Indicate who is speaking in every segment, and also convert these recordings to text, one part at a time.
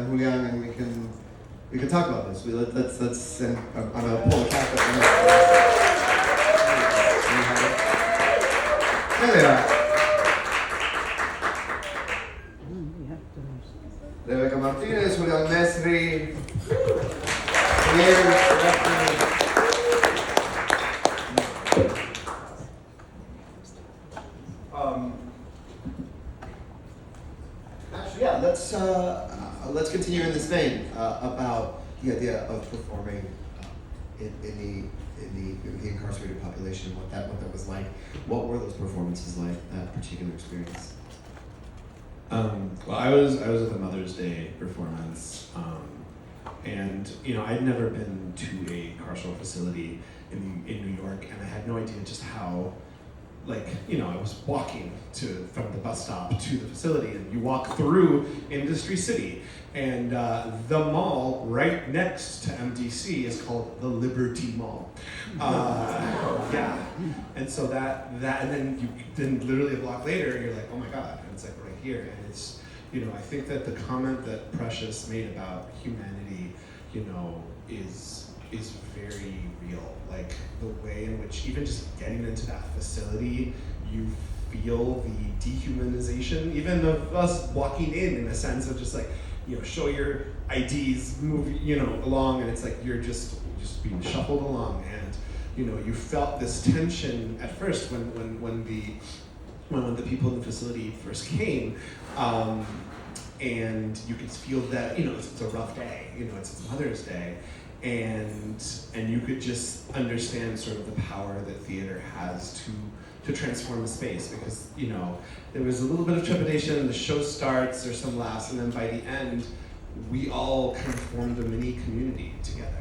Speaker 1: and Julián, and we can talk about this. Let's and I'm gonna pull the cap up. There they are. Rebecca Martínez, Julián Mesri, actually, yeah, let's continue in this vein about the idea of performing in the incarcerated population, what that was like. What were those performances like, that particular experience?
Speaker 2: Well, I was at the Mother's Day performance, and I'd never been to a carceral facility in New York, and I had no idea just how, I was walking from the bus stop to the facility, and you walk through Industry City, and the mall right next to MDC is called the Liberty Mall. Yeah, and so that and then literally a block later, you're like, oh my God, and it's like right here, and it's, I think that the comment that Praycious made about humanity, is very real. Like the way in which even just getting into that facility, you feel the dehumanization, even of us walking in a sense of just like, show your IDs, move, along, and it's like you're just being shuffled along, and you felt this tension at first when the people in the facility first came, and you could feel that it's a rough day, it's Mother's Day, and you could just understand sort of the power that theater has to transform a space, because there was a little bit of trepidation. The show starts, there's some laughs, and then by the end, we all kind of formed a mini community together.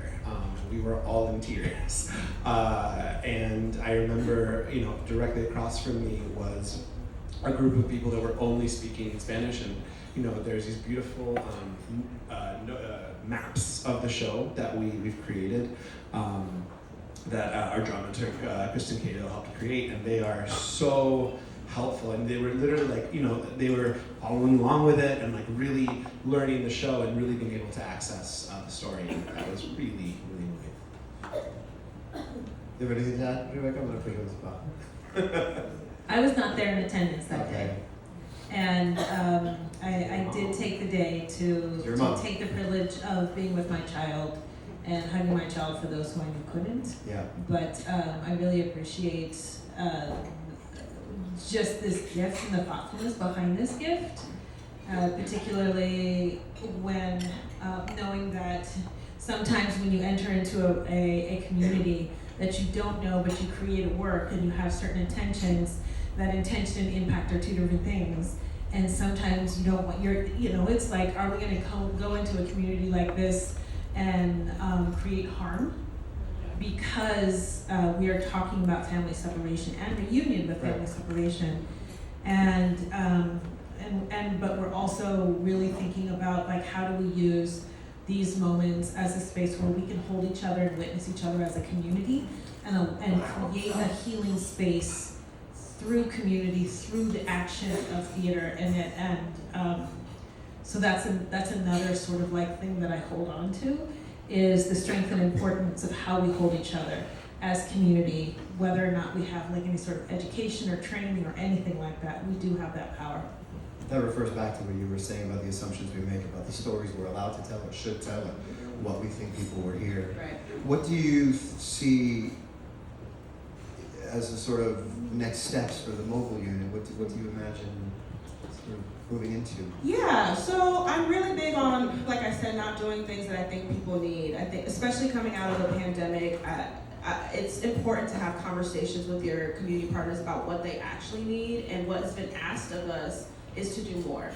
Speaker 2: We were all in tears, and I remember, directly across from me was a group of people that were only speaking Spanish, and there's these beautiful maps of the show that we've created. That our dramaturg, Kristen Cato, helped create, and they are so helpful, and they were literally they were following along with it and really learning the show and really being able to access the story, and that was really, really moving.
Speaker 1: Do you have anything to add, Rebecca? I'm going to put you on the spot.
Speaker 3: I was not there in attendance that day, and I did take the day to take the privilege of being with my child and hugging my child for those who I knew couldn't.
Speaker 1: Yeah.
Speaker 3: But I really appreciate just this gift and the thoughtfulness behind this gift, particularly when knowing that sometimes when you enter into a community that you don't know, but you create a work and you have certain intentions, that intention and impact are two different things. And sometimes you don't want it's like, are we going to go into a community like this and create harm because we are talking about family separation and reunion with family separation, but we're also really thinking about how do we use these moments as a space where we can hold each other and witness each other as a community, and create a healing space through community, through the action of theater, and so that's another sort of thing that I hold on to, is the strength and importance of how we hold each other as community, whether or not we have any sort of education or training or anything like that. We do have that power.
Speaker 1: That refers back to what you were saying about the assumptions we make about the stories we're allowed to tell or should tell, and what we think people will hear.
Speaker 3: Right.
Speaker 1: What do you see as the sort of next steps for the mobile unit? What do you imagine sort of moving into?
Speaker 4: Yeah, so I'm really big on, like I said, not doing things that I think people need. I think, especially coming out of the pandemic, it's important to have conversations with your community partners about what they actually need, and what has been asked of us is to do more.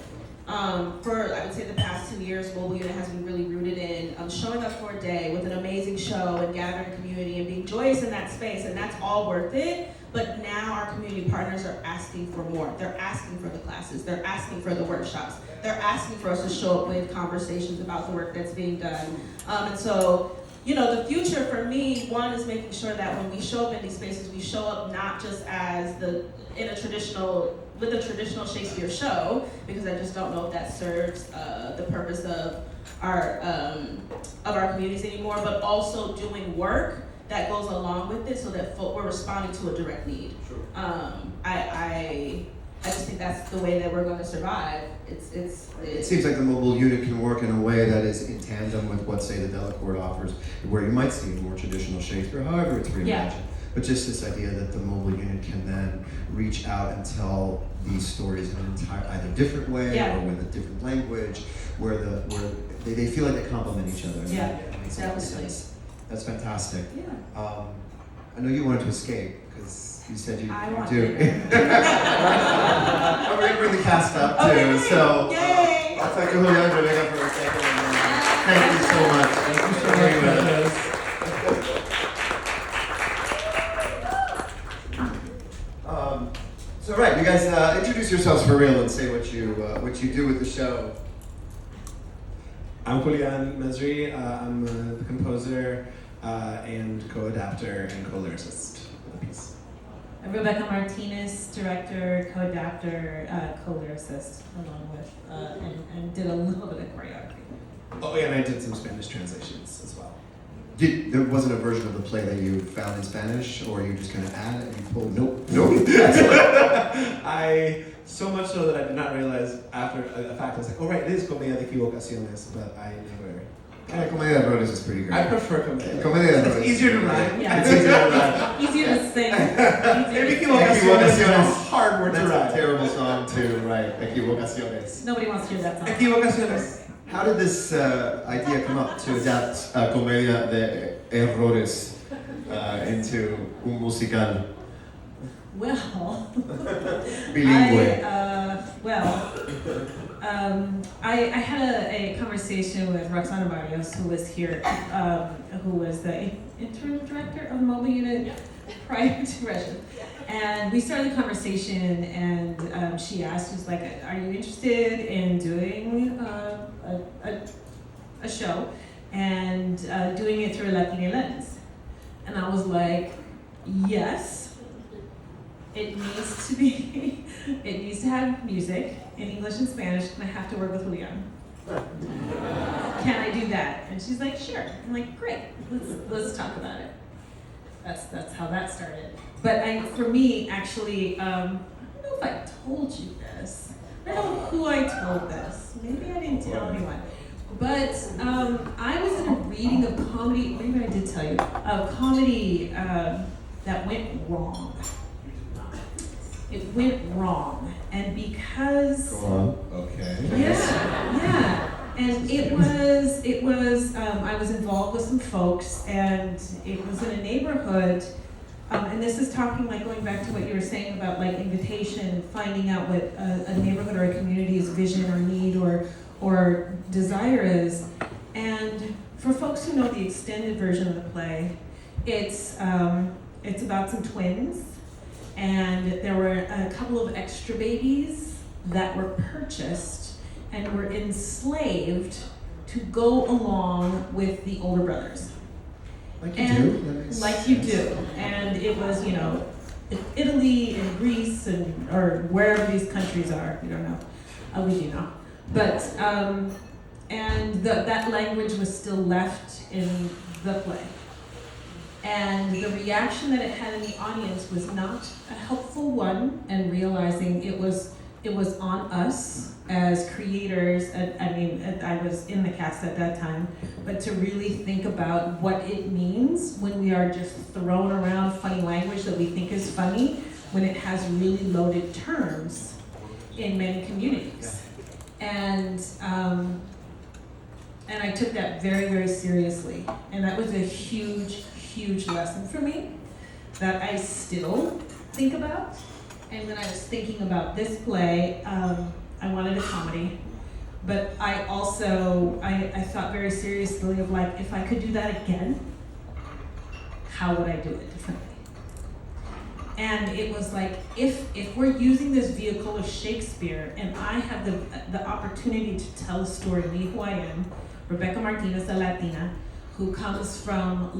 Speaker 4: For, I would say, the past 2 years, Mobile Unit has been really rooted in showing up for a day with an amazing show and gathering community and being joyous in that space, and that's all worth it. But now our community partners are asking for more. They're asking for the classes. They're asking for the workshops. They're asking for us to show up with conversations about the work that's being done. And so, the future for me, one, is making sure that when we show up in these spaces, we show up not just as with a traditional Shakespeare show, because I just don't know if that serves the purpose of our communities anymore, but also doing work that goes along with it so that we're responding to a direct need.
Speaker 1: Sure.
Speaker 4: I just think that's the way that we're going to survive.
Speaker 1: It seems like the mobile unit can work in a way that is in tandem with what, say, the Delacorte offers, where you might see more traditional Shakespeare, however it's reimagined.
Speaker 3: Yeah.
Speaker 1: But just this idea that the mobile unit can then reach out and tell these stories in an either different way
Speaker 3: Yeah.
Speaker 1: or with a different language, where they feel like they complement each other.
Speaker 3: Yeah,
Speaker 1: That makes a lot of
Speaker 3: definitely.
Speaker 1: sense. That's fantastic.
Speaker 4: Yeah.
Speaker 1: I know you wanted to escape because you said you
Speaker 4: I
Speaker 1: you
Speaker 4: want
Speaker 1: do.
Speaker 4: to.
Speaker 1: We're gonna bring the cast up too.
Speaker 4: Okay,
Speaker 1: So
Speaker 4: yay!
Speaker 1: I'll thank Julián for a second. Thank you so much.
Speaker 2: Thank you so
Speaker 1: Very
Speaker 2: much,
Speaker 1: much.
Speaker 2: Perez.
Speaker 1: So right, you guys introduce yourselves for real and say what you do with the show.
Speaker 2: I'm Julián Mesri. I'm the composer and co-adapter and co-lyricist of the piece.
Speaker 3: And Rebecca Martínez, director, co-adapter, co-lyricist, along with, and did a little bit of choreography.
Speaker 2: Oh yeah, and I did some Spanish translations as well.
Speaker 1: There wasn't a version of the play that you found in Spanish, or you just kind of add it and you pulled? Nope.
Speaker 2: I, so much so that I did not realize after a fact, I was like, oh right, it is Comedia de Equivocaciones, but I never.
Speaker 1: Comedia de Errores is pretty great.
Speaker 2: I prefer Comedia.
Speaker 1: Comedia de Errores.
Speaker 2: It's easier to rhyme.
Speaker 3: Yeah.
Speaker 2: It's easier to rhyme.
Speaker 3: Easier to sing.
Speaker 2: Maybe
Speaker 3: Easier to
Speaker 2: Equivocaciones is a hard word to
Speaker 1: That's a
Speaker 2: rhyme.
Speaker 1: terrible song too, right? Equivocaciones.
Speaker 3: Nobody wants to hear that song.
Speaker 2: Equivocaciones.
Speaker 1: How did this idea come up to adapt Comedia de Errores into un musical
Speaker 3: Well,
Speaker 1: bilingüe?
Speaker 3: I had a conversation with Roxana Barrios, who was here, who was the interim director of the mobile unit prior to Russia. And we started the conversation, and she asked, she was like, are you interested in doing a show and doing it through a Latina lens? And I was like, yes. It needs to be, it needs to have music in English and Spanish, and I have to work with Julián. Can I do that? And she's like, sure. I'm like, great, let's talk about it. That's how that started. But for me, actually, I don't know if I told you this. I don't know who I told this. Maybe I didn't tell anyone. But I was in a reading of comedy, maybe I did tell you, of comedy that went wrong. It went wrong, and because
Speaker 1: Go on. Okay.
Speaker 3: yeah, and it was I was involved with some folks, and it was in a neighborhood, and this is talking like going back to what you were saying about like invitation, finding out what a neighborhood or a community's vision or need or desire is, and for folks who know the extended version of the play, it's about some twins. And there were a couple of extra babies that were purchased and were enslaved to go along with the older brothers.
Speaker 1: Like you do. That makes
Speaker 3: Like you
Speaker 1: sense.
Speaker 3: do. And it was, Italy and Greece or wherever these countries are. We don't know. We do know. But, and that language was still left in the play. And the reaction that it had in the audience was not a helpful one, and realizing it was on us as creators. I was in the cast at that time, but to really think about what it means when we are just throwing around funny language that we think is funny, when it has really loaded terms in many communities. And I took that very, very seriously, and that was a huge lesson for me that I still think about. And when I was thinking about this play, I wanted a comedy, but I also, I thought very seriously of like, if I could do that again, how would I do it differently? And it was like, if we're using this vehicle of Shakespeare, and I have the opportunity to tell a story, me who I am, Rebecca Martínez, a Latina, who comes from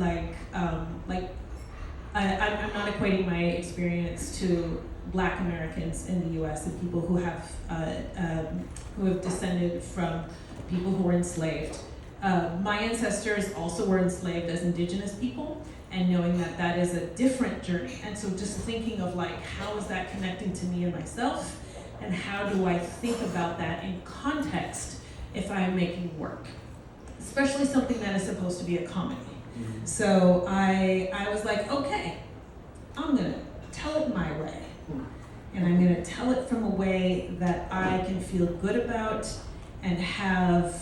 Speaker 3: I'm not equating my experience to Black Americans in the U.S. and people who have descended from people who were enslaved. My ancestors also were enslaved as indigenous people, and knowing that that is a different journey. And so just thinking of like, how is that connecting to me and myself? And how do I think about that in context if I'm making work? Especially something that is supposed to be a comedy.
Speaker 2: Mm-hmm.
Speaker 3: So I was like, okay, I'm gonna tell it my way. And I'm gonna tell it from a way that I can feel good about and have,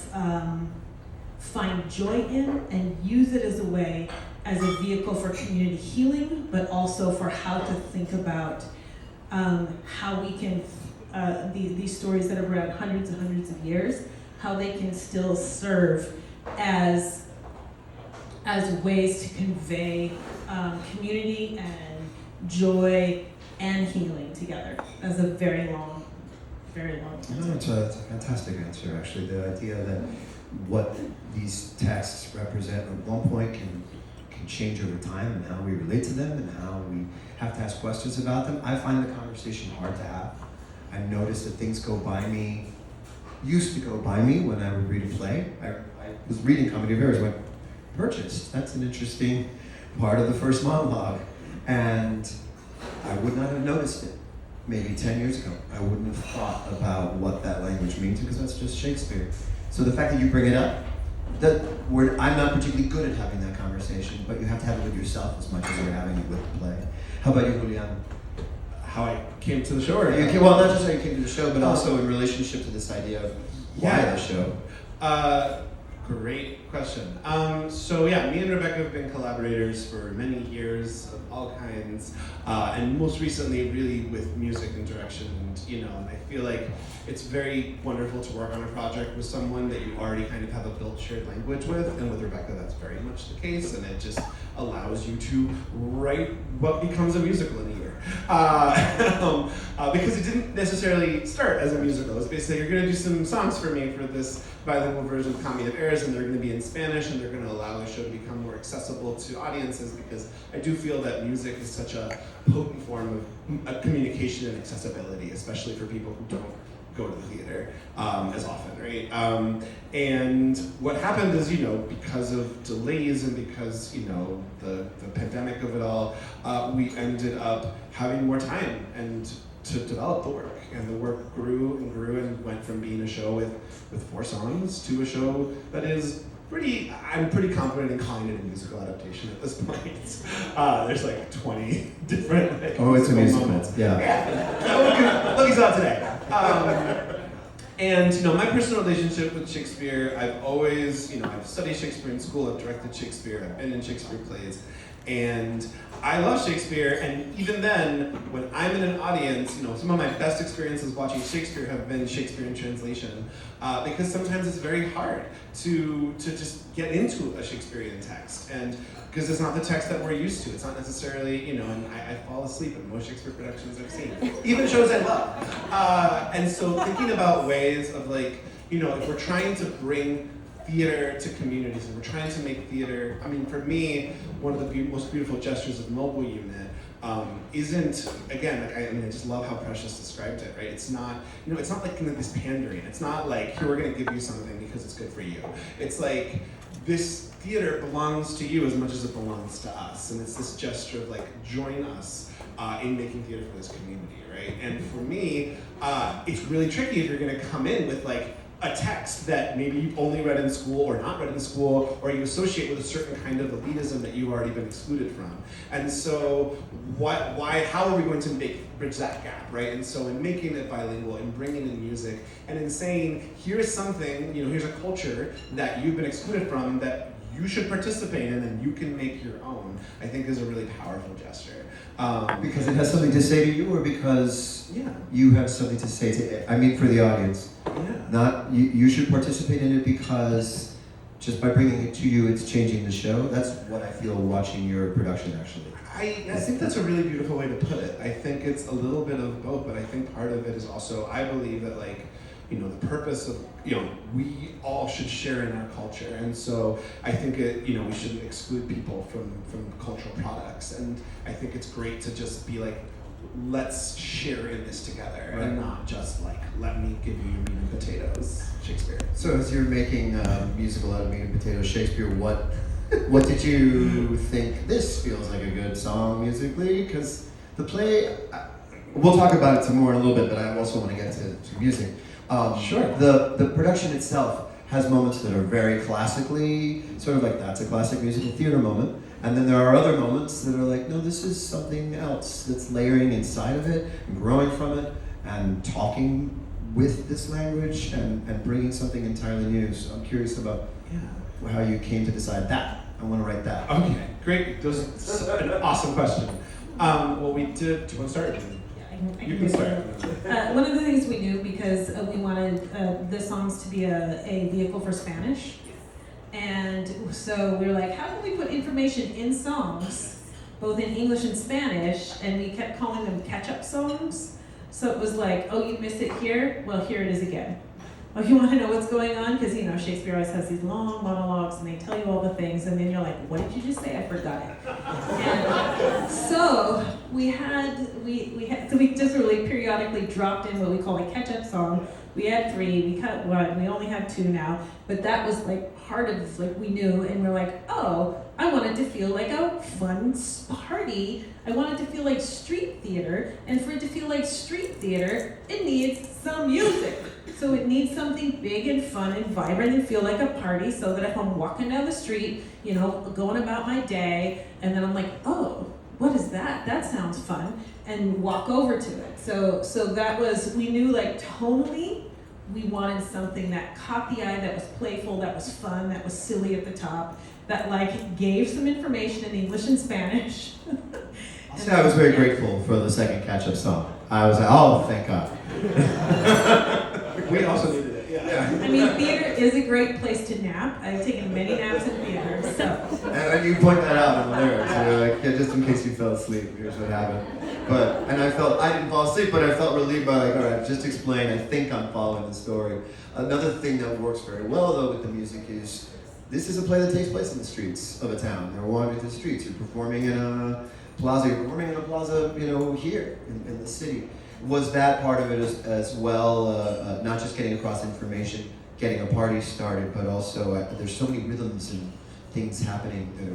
Speaker 3: find joy in, and use it as a way, as a vehicle for community healing, but also for how to think about how we can, these stories that are around hundreds and hundreds of years, how they can still serve as ways to convey community and joy and healing together. That's a very long
Speaker 1: No, it's a fantastic answer, actually. The idea that what these texts represent at one point can change over time, and how we relate to them, and how we have to ask questions about them. I find the conversation hard to have. I've noticed that things used to go by me when I would read a play. I was reading Comedy of Errors, went, Purchased, that's an interesting part of the first monologue. And I would not have noticed it maybe 10 years ago. I wouldn't have thought about what that language means, because that's just Shakespeare. So the fact that you bring it up, I'm not particularly good at having that conversation, but you have to have it with yourself as much as you're having it with the play. How about you, Julián?
Speaker 2: How I came to the show, or
Speaker 1: Well, not just how you came to the show, but also in relationship to this idea of why the show.
Speaker 2: Great question. So yeah, me and Rebecca have been collaborators for many years of all kinds, and most recently really with music and direction. And I feel like it's very wonderful to work on a project with someone that you already kind of have a built shared language with, and with Rebecca that's very much the case, and it just allows you to write what becomes a musical in a year. Because it didn't necessarily start as a musical. It's basically, you're going to do some songs for me for this bilingual version of Comedy of Errors, and they're going to be in Spanish, and they're going to allow the show to become more accessible to audiences, because I do feel that music is such a potent form of communication and accessibility, especially for people who don't go to the theater as often, right? And what happened is, because of delays and because, the pandemic of it all, we ended up having more time and to develop the work. And the work grew and grew and went from being a show with 4 songs to a show that is I'm pretty confident in calling it a musical adaptation at this point. There's like 20 different
Speaker 1: It's a musical
Speaker 2: moments.
Speaker 1: Yeah.
Speaker 2: Look, he's out today. And my personal relationship with Shakespeare, I've always, I've studied Shakespeare in school, I've directed Shakespeare, I've been in Shakespeare plays, and I love Shakespeare. And even then, when I'm in an audience, some of my best experiences watching Shakespeare have been Shakespeare in translation, because sometimes it's very hard to just get into a Shakespearean text, and because it's not the text that we're used to. It's not necessarily, and I fall asleep in most Shakespeare productions I've seen, even shows I love. And so thinking about ways of if we're trying to bring theater to communities, and we're trying to make theater, for me, one of the most beautiful gestures of Mobile Unit isn't, again, I just love how Praycious described it, right? It's not, it's not like this pandering. It's not like, here, we're gonna give you something because it's good for you. It's like, this theater belongs to you as much as it belongs to us. And it's this gesture of join us in making theater for this community, right? And for me, it's really tricky if you're gonna come in with a text that maybe you've only read in school or not read in school, or you associate with a certain kind of elitism that you've already been excluded from. And so how are we going to bridge that gap, right? And so in making it bilingual, in bringing in music, and in saying, here's something, here's a culture that you've been excluded from that you should participate in and you can make your own, I think is a really powerful gesture.
Speaker 1: Because it has something to say to you, or because you have something to say to it? For the audience. Not you should participate in it because just by bringing it to you, it's changing the show. That's what I feel watching your production, actually.
Speaker 2: I think that's a really beautiful way to put it. I think it's a little bit of both, but I think part of it is also, I believe that the purpose of, we all should share in our culture. And so I think we shouldn't exclude people from cultural products. And I think it's great to just be let's share in this together, and not just like, let me give you your meat and potatoes, Shakespeare.
Speaker 1: So as you're making a musical out of meat and potatoes, Shakespeare, what did you think? This feels like a good song musically, because the play. We'll talk about it some more in a little bit, but I also want to get to music.
Speaker 2: Sure.
Speaker 1: The production itself has moments that are very classically, sort of like that's a classic musical theater moment. And then there are other moments that are like, no, this is something else that's layering inside of it, and growing from it, and talking with this language, and bringing something entirely new. So I'm curious about how you came to decide that. I want to write that.
Speaker 2: Okay, great. That's an awesome question. Well, we did. Do you want to start? You can start.
Speaker 3: One of the things we knew, because we wanted the songs to be a vehicle for Spanish, and so we were like, how can we put information in songs, both in English and Spanish, and we kept calling them catch-up songs. So it was like, oh, you missed it here? Well, here it is again. Oh, you want to know what's going on? Because, you know, Shakespeare always has these long monologues, and they tell you all the things, and then you're like, what did you just say? I forgot it. And so we just really periodically dropped in what we call a catch-up song. We had 3, we cut 1, we only have 2 now, but that was like part of, like, we knew, and we're like, oh, I wanted to feel like a fun party. I wanted to feel like street theater, and for it to feel like street theater, it needs some music. So it needs something big and fun and vibrant and feel like a party, so that if I'm walking down the street, you know, going about my day, and then I'm like, oh, what is that? That sounds fun, and walk over to it. So that was, we knew, like, tonally, we wanted something that caught the eye, that was playful, that was fun, that was silly at the top, that, like, gave some information in English and Spanish.
Speaker 1: So I was very grateful for the second catch-up song. I was like, oh, thank God.
Speaker 2: We also needed it. Yeah.
Speaker 3: I mean, theater is a great place to nap. I've taken many naps in theater, so.
Speaker 1: And you point that out in the lyrics. You're like, yeah, just in case you fell asleep, here's what happened. I didn't fall asleep, but I felt relieved by, like, all right, just explain. I think I'm following the story. Another thing that works very well, though, with the music is, this is a play that takes place in the streets of a town. They're wandering through the streets. You're performing in a plaza. You know, here in the city. Was that part of it as well, not just getting across information, getting a party started, but also there's so many rhythms and things happening that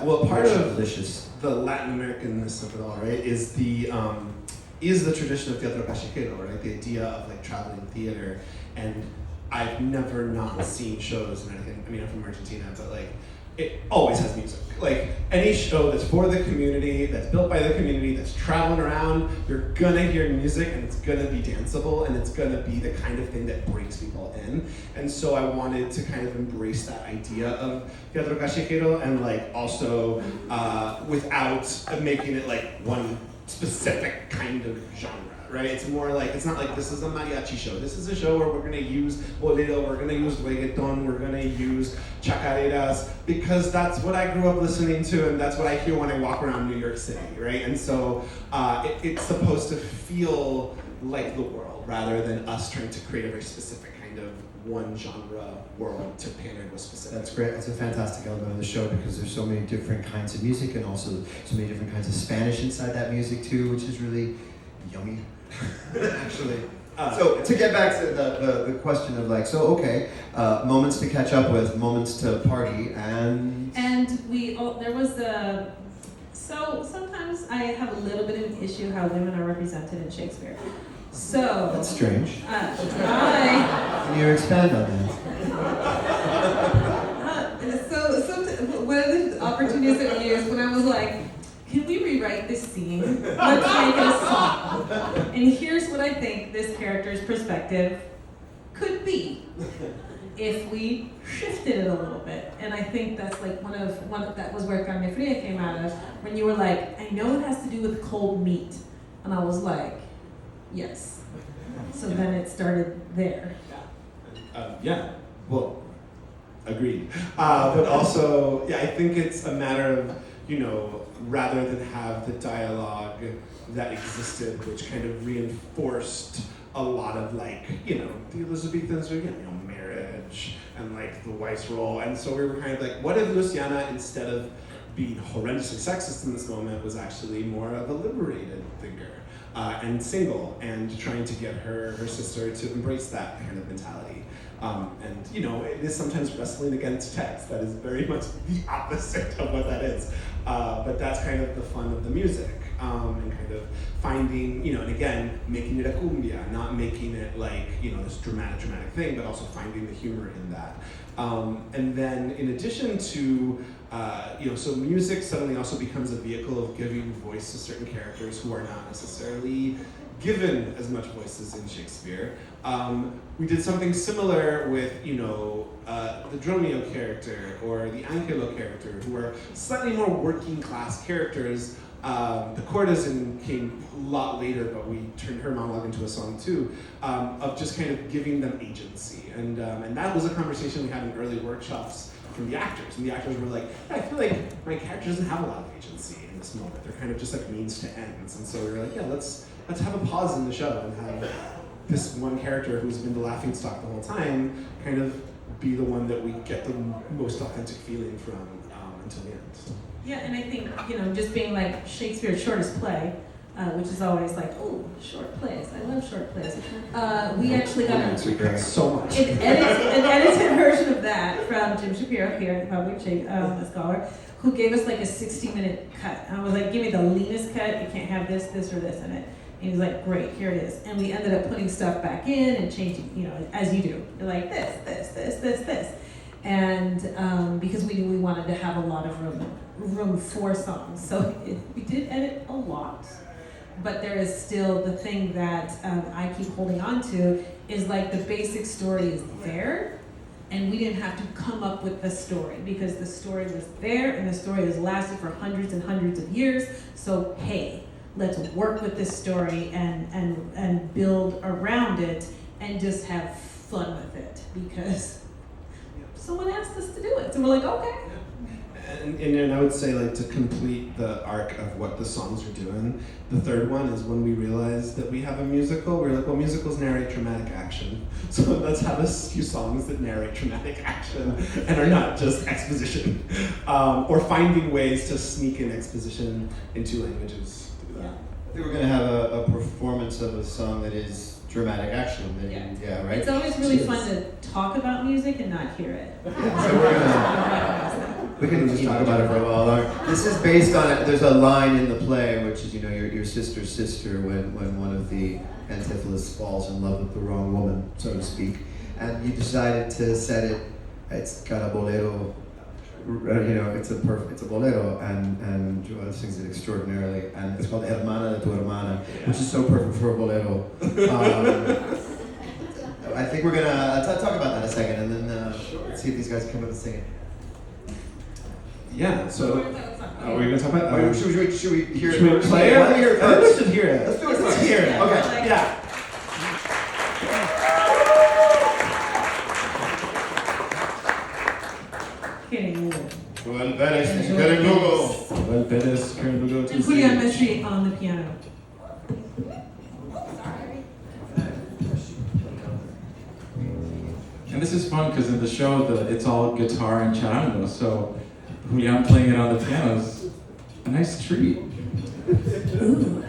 Speaker 1: are
Speaker 2: part of
Speaker 1: delicious.
Speaker 2: The Latin Americanness of it all, right, is the tradition of teatro callejero, right? The idea of, like, traveling theater. And I've never not seen shows in anything. I mean, I'm from Argentina, but, like, it always has music. Like, any show that's for the community, that's built by the community, that's traveling around, you're gonna hear music, and it's gonna be danceable, and it's gonna be the kind of thing that brings people in. And so I wanted to kind of embrace that idea of teatro callejero, and, like, also without making it like one specific kind of genre. Right? It's more like, it's not like this is a mariachi show. This is a show where we're gonna use bolero, we're gonna use reggaeton, we're gonna use chacareras, because that's what I grew up listening to, and that's what I hear when I walk around New York City, right? And so it's supposed to feel like the world, rather than us trying to create a very specific kind of one genre world to pander to a specific.
Speaker 1: That's great. That's a fantastic element of the show, because there's so many different kinds of music, and also so many different kinds of Spanish inside that music too, which is really yummy. Actually. So to get back to the question of, like, so okay, moments to catch up with, moments to party, and
Speaker 3: there was so sometimes I have a little bit of an issue how women are represented in Shakespeare. So
Speaker 1: that's strange.
Speaker 3: Can
Speaker 1: you expand on
Speaker 3: that? One of the opportunities that we used when I was like, can we rewrite this scene? Let's make it a song. And here's what I think this character's perspective could be if we shifted it a little bit. And I think that's like one of that was where Carne Fria came out of, when you were like, I know it has to do with cold meat. And I was like, yes. So then it started there.
Speaker 2: Well, agreed. But also, I think it's a matter of, rather than have the dialogue that existed, which kind of reinforced a lot of, like, the Elizabethans, marriage and, like, the wife's role. And so we were kind of like, what if Luciana, instead of being horrendously sexist in this moment, was actually more of a liberated figure? and single, and trying to get her sister to embrace that kind of mentality. And you know, it is sometimes wrestling against text. That is very much the opposite of what that is. But that's kind of the fun of the music, and kind of finding, you know, and again, making it a cumbia, not making it like, you know, this dramatic thing, but also finding the humor in that. And then in addition to, you know, so music suddenly also becomes a vehicle of giving voice to certain characters who are not necessarily given as much voices in Shakespeare. We did something similar with, you know, the Dromio character or the Angelo character, who are slightly more working class characters. The courtesan came a lot later, but we turned her monologue into a song too, of just kind of giving them agency. And that was a conversation we had in early workshops from the actors. And the actors were like, yeah, I feel like my character doesn't have a lot of agency in this moment. They're kind of just like means to ends. And so we were like, yeah, let's have a pause in the show and have this one character who's been the laughingstock the whole time kind of be the one that we get the most authentic feeling from until the end.
Speaker 3: Yeah, and I think, you know, just being like Shakespeare's shortest play, which is always like, oh, short plays. I love short plays. We actually got
Speaker 2: So much.
Speaker 3: an edited version of that from Jim Shapiro here at the Public Scholar, who gave us like a 60-minute cut. I was like, give me the leanest cut. You can't have this, or this in it. And he's like, great, here it is. And we ended up putting stuff back in and changing, you know, as you do. You're like, this. And because we knew we wanted to have a lot of room for songs. So we did edit a lot. But there is still the thing that I keep holding on to is like the basic story is there. And we didn't have to come up with the story because the story was there and the story has lasted for hundreds and hundreds of years. So, hey, let's work with this story and build around it and just have fun with it because someone asked us to do it. So we're like, okay.
Speaker 2: And I would say, like, to complete the arc of what the songs are doing, the third one is when we realized that we have a musical. We're like, well, musicals narrate dramatic action. So let's have a few songs that narrate dramatic action and are not just exposition. Or finding ways to sneak in exposition into languages.
Speaker 3: Yeah.
Speaker 1: I think we're going to have a performance of a song that is dramatic action. Yeah, right?
Speaker 3: It's always really fun to talk about music and not hear it.
Speaker 1: Yeah, so we can just talk about it for a while. This is based on it. There's a line in the play, which is, you know, your sister's sister when one of the Antipholus falls in love with the wrong woman, so to speak. And you decided to set it, it's got a bolero, you know, it's a bolero, and Joel sings it extraordinarily, and it's called Hermana de tu Hermana, which is so perfect for a bolero. I think we're gonna talk about that in a second, and then let's see if these guys come up and sing it.
Speaker 2: Yeah, so are we gonna talk about
Speaker 1: Should we hear
Speaker 2: should we
Speaker 1: it?
Speaker 2: play it?
Speaker 1: Why don't we hear it
Speaker 2: I think we
Speaker 1: first?
Speaker 2: should hear it.
Speaker 1: Let's do it first. Let's hear it. Okay.
Speaker 2: Yeah.
Speaker 3: Keren,
Speaker 1: Joel Perez and Keren Lugo.
Speaker 2: Well, Perez, Keren Lugo to
Speaker 3: and Julián Mesri on the piano.
Speaker 5: And this is fun because in the show, it's all guitar and charango, so Julián playing it on the piano is a nice treat.
Speaker 3: Ooh.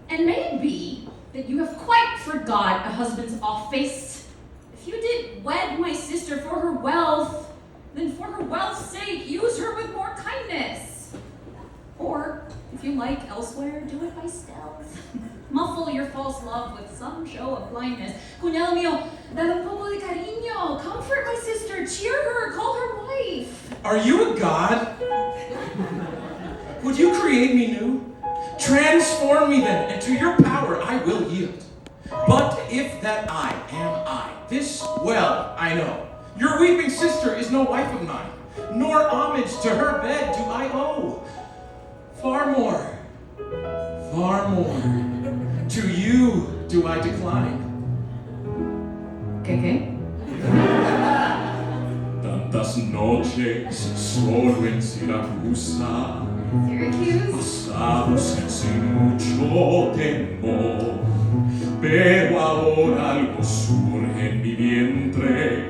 Speaker 6: And may it be that you have quite forgot a husband's off-face. If you did wed my sister for her wealth, then for her wealth's sake, use her with more kindness. Or, if you like elsewhere, do it by stealth. Muffle your false love with some show of blindness. Cuñado mío, dale un poco de cariño. Comfort my sister, cheer her, call her wife.
Speaker 7: Are you a god? Would you create me new? Transform me then, and to your power I will yield. But if that I am I, this well I know. Your weeping sister is no wife of mine, nor homage to her bed do I owe. Far more, to you do I decline.
Speaker 6: ¿Qué?
Speaker 7: Tantas noches solo en Siracusa,
Speaker 6: Syracuse?
Speaker 7: pasados sin mucho temor, pero ahora algo surge en mi vientre,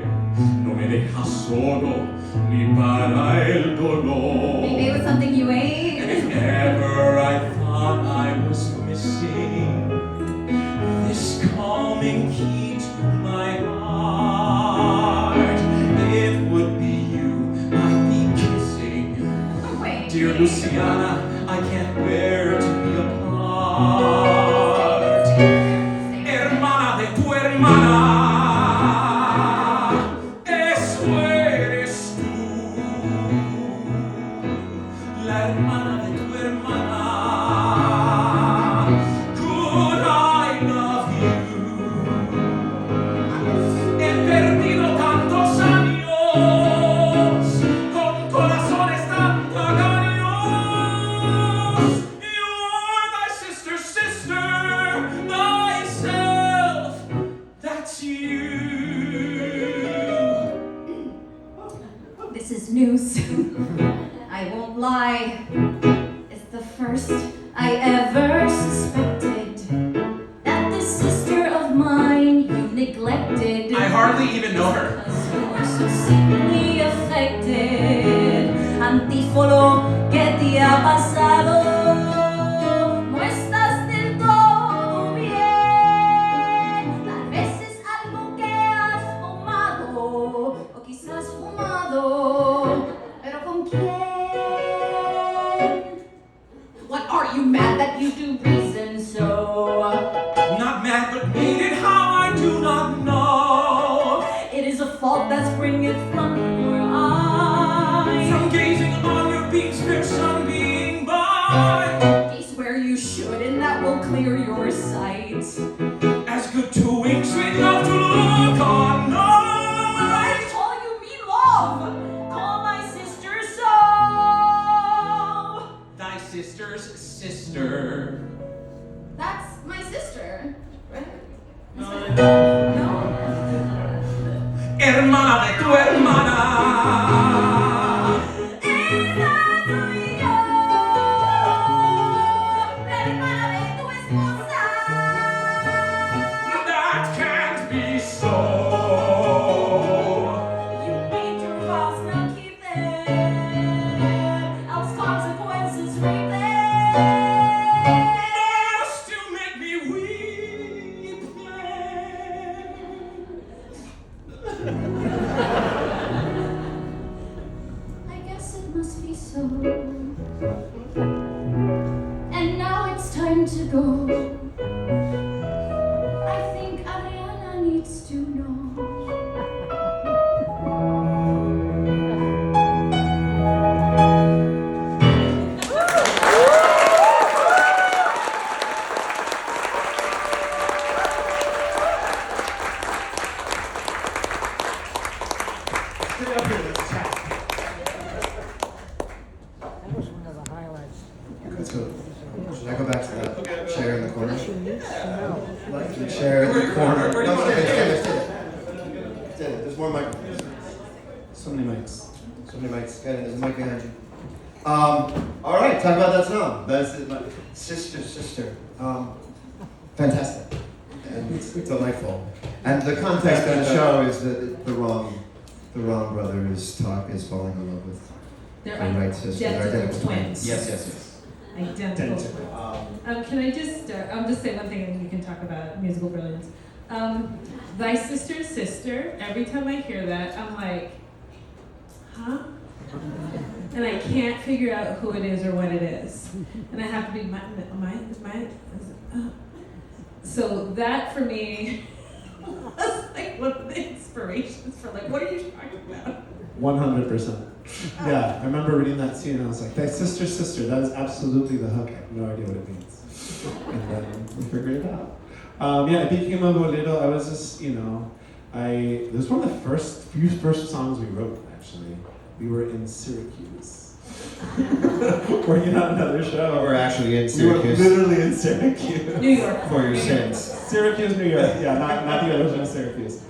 Speaker 7: no me deja solo, ni para el dolor.
Speaker 6: Maybe it was something you ate.
Speaker 7: And if ever I thought I was missing this calming key to my heart, it would be you I'd be kissing.
Speaker 6: Wait.
Speaker 7: Dear Luciana, I can't bear to be apart. Hermana de tu hermana, eso eres tú. La hermana de tu hermana. Could I love you? He perdido tantos años con corazones tan tacaños. You are thy sister's sister, thyself. That's you.
Speaker 6: This is news. I won't lie. It's the first I ever suspected that this sister of mine you neglected.
Speaker 7: I hardly even know her.
Speaker 6: Because you were so simply affected. Antífolo, ¿qué te ha pasado? No estás del todo bien. Tal vez es algo que has fumado, o quizás fumado, pero ¿con quién? What are you mad that you do reason so?
Speaker 7: Not mad, but made it how I do not know.
Speaker 6: It is a fault that springeth from your eyes.
Speaker 7: From gazing on your beams, fair sunbeam by.
Speaker 6: Gaze where you should, and that will clear your sight.
Speaker 7: As good two winks with love to look on night.
Speaker 6: I call you me love. Call my sister so.
Speaker 7: Thy sister's sister.
Speaker 6: That's my sister, right?
Speaker 7: No.
Speaker 6: No?
Speaker 7: Hermana de tu hermana.
Speaker 6: Esa soy yo, la hermana de tu esposa.
Speaker 7: That can't be so.
Speaker 6: You made your vows, now keep them, else consequences reap them.
Speaker 7: Must you make me weep then?
Speaker 6: I guess it must be so. And now it's time to go. I think Adriana needs to know.
Speaker 2: Stay up here, let's chat.
Speaker 8: That was one of the highlights.
Speaker 1: Let's go. Should I go back to that chair in the corner?
Speaker 8: She needs to know.
Speaker 1: Like the chair in the corner.
Speaker 7: Where do you
Speaker 1: No,
Speaker 7: want to
Speaker 1: stay
Speaker 7: be?
Speaker 1: there, stay there. Stay there. There's more microphones.
Speaker 2: So many mics.
Speaker 1: So many mics. Keren, there's a mic behind you. All right, talk about that song. That's it, my sister. Fantastic and delightful. And the context of the show is that the wrong brother is falling in love with
Speaker 3: They're
Speaker 1: the right sister. They're
Speaker 3: identical twins.
Speaker 7: Yes.
Speaker 3: Identical twins. Can I just, I'll just say one thing and you can talk about musical brilliance. Thy sister's sister, every time I hear that, I'm like, huh? And I can't figure out who it is or what it is. And I have to be so that for me was like one of the inspirations for like, what are you talking about?
Speaker 2: 100%. Yeah, I remember reading that scene and I was like, that sister, that is absolutely the hook. I have no idea what it means. And then we figured it out. Yeah, it became a bolero. I was just, it was one of the few first songs we wrote, actually. We were in Syracuse. Working on another show.
Speaker 1: We're actually in
Speaker 2: We
Speaker 1: Syracuse.
Speaker 2: were literally in Syracuse.
Speaker 3: New York.
Speaker 1: For your sins.
Speaker 2: Syracuse, New York. Yeah, not the original Syracuse.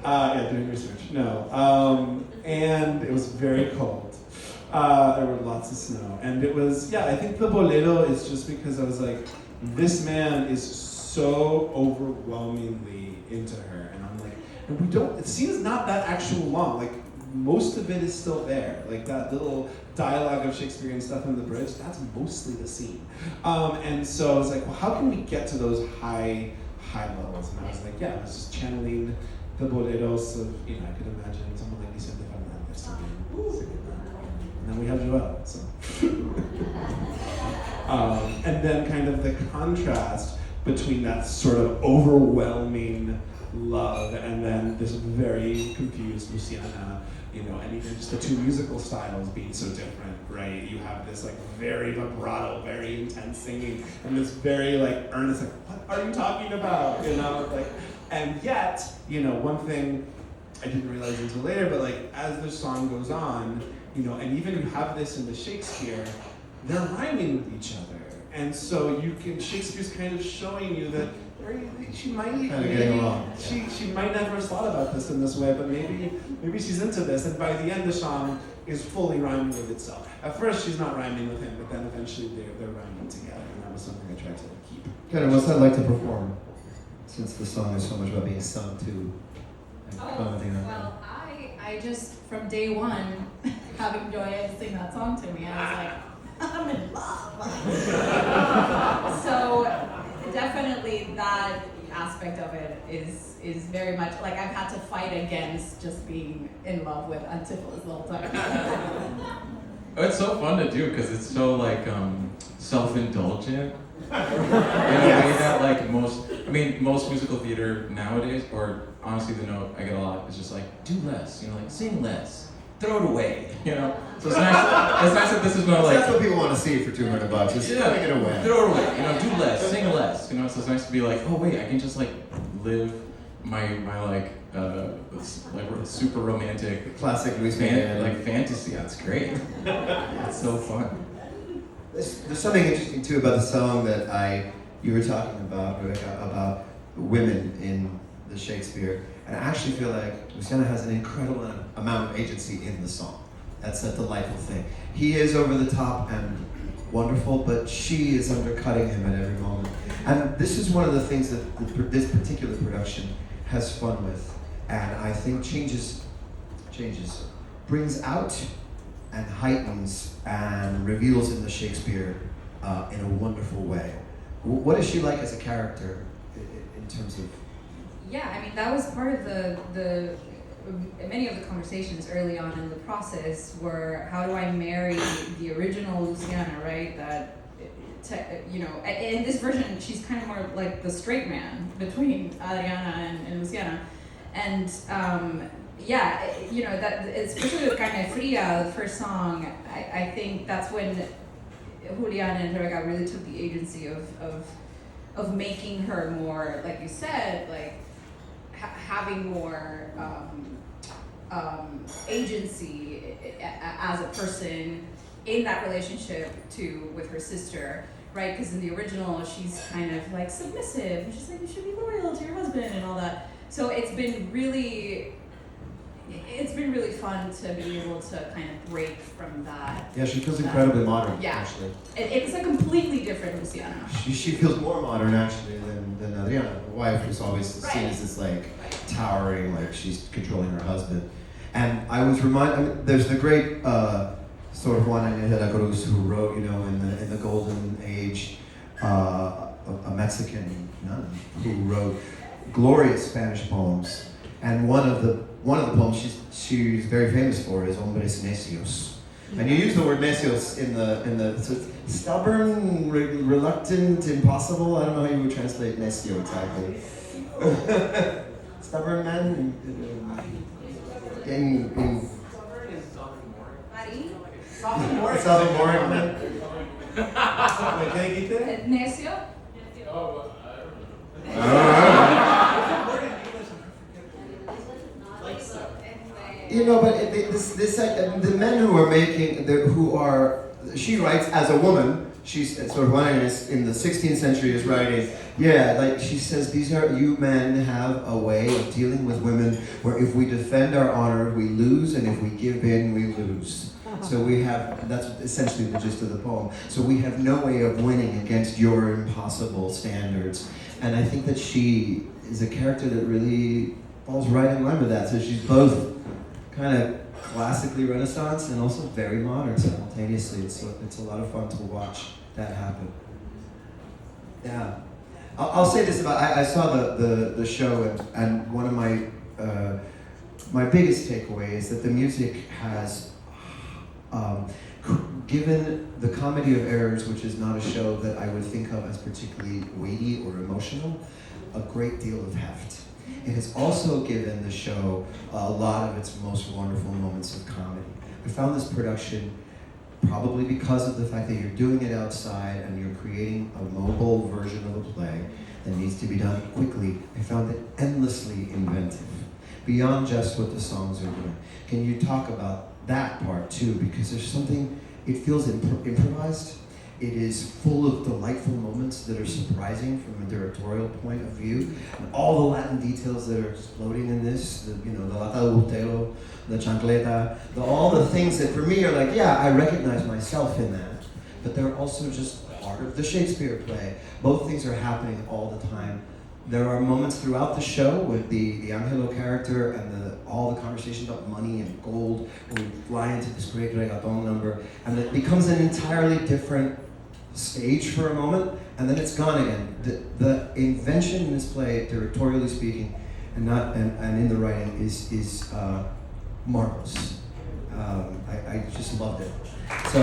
Speaker 2: Yeah, doing research. No. And it was very cold. There were lots of snow. And it was, I think the bolero is just because I was like, this man is so overwhelmingly into her. And I'm like, and it seems not that actual long. Like, most of it is still there. Like that little dialogue of Shakespearean stuff in the bridge, that's mostly the scene. And so I was like, well, how can we get to those high levels? And I was like, yeah, I was just channeling the boleros of, I could imagine someone like Vicente Fernandez singing that. And then we have Joel, so. And then kind of the contrast between that sort of overwhelming love and then this very confused Luciana, and even just the two musical styles being so different, right? You have this like very vibrato, very intense singing, and this very like earnest, like, what are you talking about? And yet, one thing I didn't realize until later, but like as the song goes on, and even you have this in the Shakespeare, they're rhyming with each other. And so Shakespeare's kind of showing you that she might she might never have thought about this in this way, but maybe she's into this. And by the end, the song is fully rhyming with itself. At first, she's not rhyming with him, but then eventually they're rhyming together, and that was something I tried to keep.
Speaker 1: Keren, what's that like to perform? Since the song is so much about being sung to and commenting on
Speaker 6: Well, I just, from day one, having Joya sing that song to me, I was like, I'm in love. So definitely that aspect of it is very much like I've had to fight against just being in love with Antiphilus the whole time.
Speaker 5: It's so fun to do because it's so like self-indulgent. In a way that like most musical theater nowadays, or honestly the note I get a lot is just like, do less, like sing less, throw it away, So it's nice. It's nice that this is not like.
Speaker 1: That's what people want to see for $200. Is throwing it away.
Speaker 5: Throw it away. Do less, sing less. So it's nice to be like, oh wait, I can just like live my like super romantic
Speaker 1: Classic Luis
Speaker 5: fantasy. That's great. It's so fun.
Speaker 1: There's something interesting too about the song that you were talking about, Rebecca, about women in the Shakespeare, and I actually feel like Luciana has an incredible amount of agency in the song. That's a delightful thing. He is over the top and wonderful, but she is undercutting him at every moment. And this is one of the things that this particular production has fun with, and I think changes, brings out and heightens and reveals in the Shakespeare in a wonderful way. What is she like as a character in terms of?
Speaker 6: Yeah, that was part of the many of the conversations early on in the process were how do I marry the original Luciana, right? That in this version she's kind of more like the straight man between Adriana and Luciana, and that especially with Carne Fria, the first song, I think that's when Julián and Rebecca really took the agency of making her more, like you said, like having more agency as a person in that relationship with her sister, right? Because in the original, she's kind of like submissive, and she's like, you should be loyal to your husband and all that. So it's been really fun to be able to kind of break from that.
Speaker 1: Yeah, she feels incredibly modern, actually.
Speaker 6: It's a completely different Luciana.
Speaker 1: She feels more modern, actually, than Adriana, the wife, who's always seen as this, like, towering, like, she's controlling her husband. And I was reminded, there's the great sort of Juana de la Cruz who wrote, in the golden age, a Mexican nun who wrote glorious Spanish poems. And one of the poems she's very famous for is Hombres Necios. And you use the word necios in the so stubborn, reluctant, impossible. I don't know how you would translate necio exactly. Stubborn man in sophomoric man.
Speaker 6: Necio?
Speaker 1: But the men she writes as a woman. She's sort of in the 16th century is writing. Yeah, like she says, you men have a way of dealing with women where if we defend our honor, we lose, and if we give in, we lose. So that's essentially the gist of the poem. So we have no way of winning against your impossible standards. And I think that she is a character that really falls right in line with that. So she's both kind of classically Renaissance and also very modern simultaneously. It's a lot of fun to watch that happen. Yeah. I'll say this about, I saw the show, and one of my biggest takeaway is that the music has given the Comedy of Errors, which is not a show that I would think of as particularly weighty or emotional, a great deal of heft. It has also given the show a lot of its most wonderful moments of comedy. I found this production, probably because of the fact that you're doing it outside and you're creating a mobile version of a play that needs to be done quickly, I found it endlessly inventive, beyond just what the songs are doing. Can you talk about that part too? Because there's something, it feels improvised. It is full of delightful moments that are surprising from a directorial point of view. And all the Latin details that are exploding in this, the lata de boteo, the chancleta, all the things that for me are like, yeah, I recognize myself in that. But they're also just part of the Shakespeare play. Both things are happening all the time. There are moments throughout the show with the Angelo character and all the conversation about money and gold, where we fly into this great reggaeton number, and it becomes an entirely different stage for a moment, and then it's gone again. The invention in this play, directorially speaking, and in the writing, is marvelous. I just loved it. So,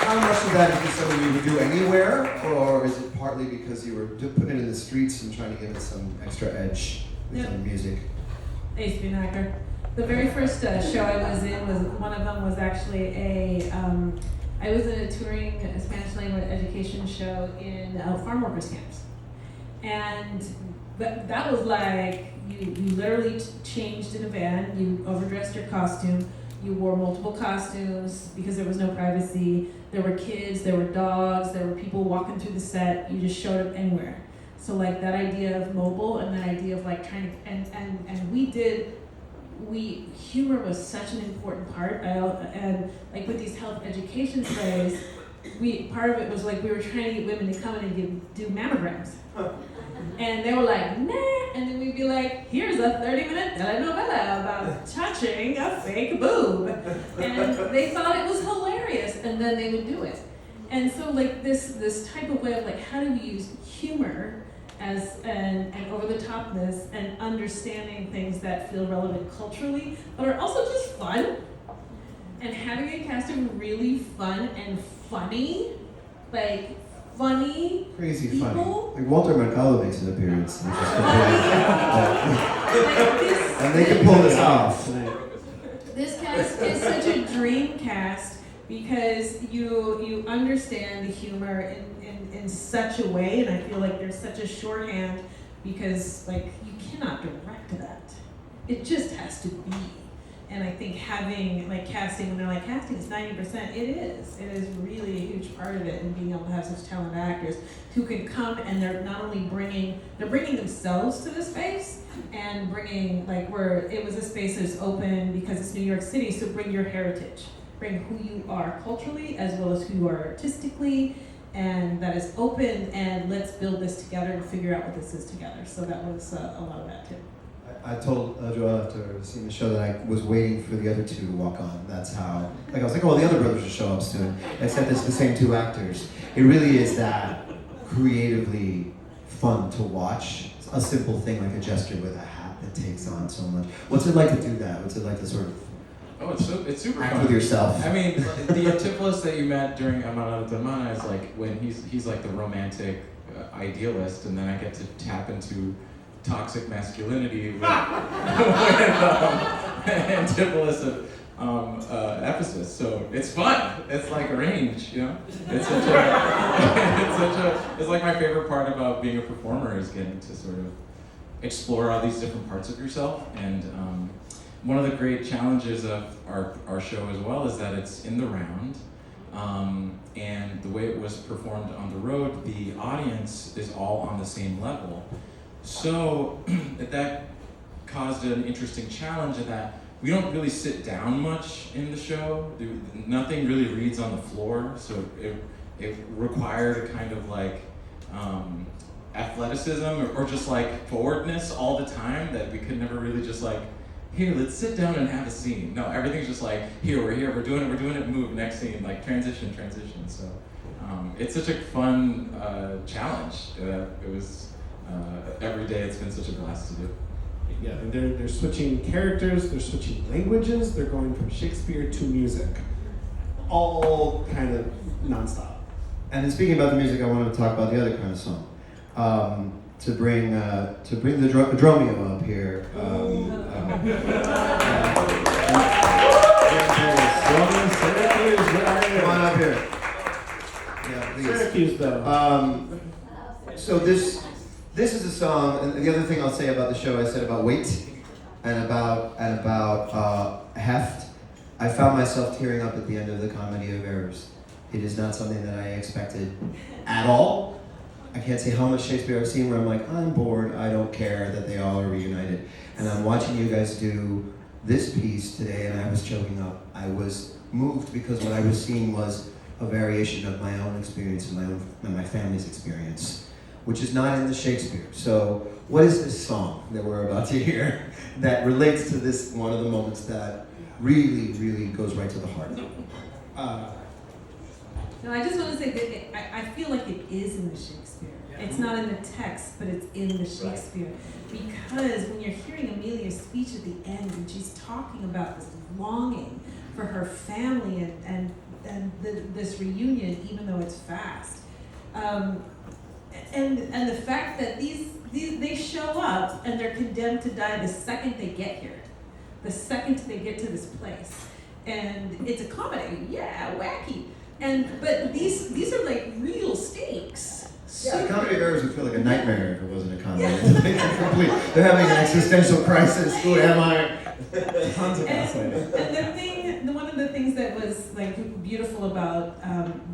Speaker 1: how much of that is something you would do anywhere, or is it partly because you were putting it in the streets and trying to give it some extra edge with the music?
Speaker 3: I used to be an actor. The very first show I was in one of them was actually I was in a touring Spanish language education show in farm workers camps, and that was like you literally changed in a van, you overdressed your costume, you wore multiple costumes because there was no privacy. There were kids, there were dogs, there were people walking through the set. You just showed up anywhere. So like that idea of mobile and that idea of like trying to and humor was such an important part. And like with these health education plays, part of it was like we were trying to get women to come in and do mammograms. And they were like, nah, and then we'd be like, here's a 30-minute telenovela about touching a fake boob. And they thought it was hilarious, and then they would do it. And so like this type of way of like, how do we use humor as and over-the-topness and understanding things that feel relevant culturally, but are also just fun, and having a cast of really fun and funny, like funny
Speaker 1: Crazy
Speaker 3: people.
Speaker 1: funny. Like Walter Mercado makes an appearance, which is
Speaker 3: Like
Speaker 1: and they can pull this off.
Speaker 3: This cast is such a dream cast because you understand the humor in such a way, and I feel like there's such a shorthand because like you cannot direct that. It just has to be. And I think having like casting, when they're like casting is 90%, it is really a huge part of it, and being able to have such talented actors who can come and they're not only bringing themselves to the space and bringing like where it was a space that's open because it's New York City, so bring your heritage, bring who you are culturally as well as who you are artistically, and that is open, and let's build this together and figure out what this is together. So that was a lot of that too.
Speaker 1: I told Joel after seeing the show that I was waiting for the other two to walk on. That's how, like I was like, oh, the other brothers will show up soon. Except it's the same two actors. It really is that creatively fun to watch. It's a simple thing like a gesture with a hat that takes on so much. What's it like to do that? What's it like to sort of
Speaker 5: it's super
Speaker 1: act
Speaker 5: fun.
Speaker 1: with yourself?
Speaker 5: I mean, the Antipolis that you met during Amara de Mana is like when he's like the romantic idealist, and then I get to tap into toxic masculinity with Antipolis of Ephesus. So it's fun. It's like a range, you know. It's it's like my favorite part about being a performer is getting to sort of explore all these different parts of yourself. And one of the great challenges of our show as well is that it's in the round. And the way it was performed on the road, the audience is all on the same level. So that caused an interesting challenge in that we don't really sit down much in the show. Nothing really reads on the floor, so it required a kind of like athleticism or just like forwardness all the time that we could never really just like here, let's sit down and have a scene. No, everything's just like, here, we're doing it, move, next scene, like transition. So it's such a fun challenge. It was, every day it's been such a blast to do.
Speaker 2: Yeah, and they're switching characters, they're switching languages, they're going from Shakespeare to music. All kind of nonstop.
Speaker 1: And then speaking about the music, I wanted to talk about the other kind of song. To bring the Dromio up here.
Speaker 2: Syracuse, where are you?
Speaker 1: Come on up here. Yeah, please.
Speaker 2: Syracuse, though.
Speaker 1: So this is a song, and the other thing I'll say about the show, I said about weight and about heft. I found myself tearing up at the end of the Comedy of Errors. It is not something that I expected at all. I can't say how much Shakespeare I've seen where I'm like, I'm bored, I don't care that they all are reunited. And I'm watching you guys do this piece today, and I was choking up. I was moved because what I was seeing was a variation of my own experience and my family's experience, which is not in the Shakespeare. So what is this song that we're about to hear that relates to this, one of the moments that really, really goes right to the heart?
Speaker 3: No, I just want to say that I feel like it is in the Shakespeare. It's not in the text, but it's in the Shakespeare. Because when you're hearing Amelia's speech at the end, and she's talking about this longing for her family and this reunion, even though it's fast, and the fact that these they show up and they're condemned to die the second they get here, the second they get to this place, and it's a comedy, yeah, wacky. But these are like real stakes.
Speaker 1: Yeah, the Comedy of Errors would feel like a nightmare if it wasn't a comedy. They're having an existential crisis. Who am I?
Speaker 2: Tons of gaslighting.
Speaker 3: And one of the things that was like beautiful about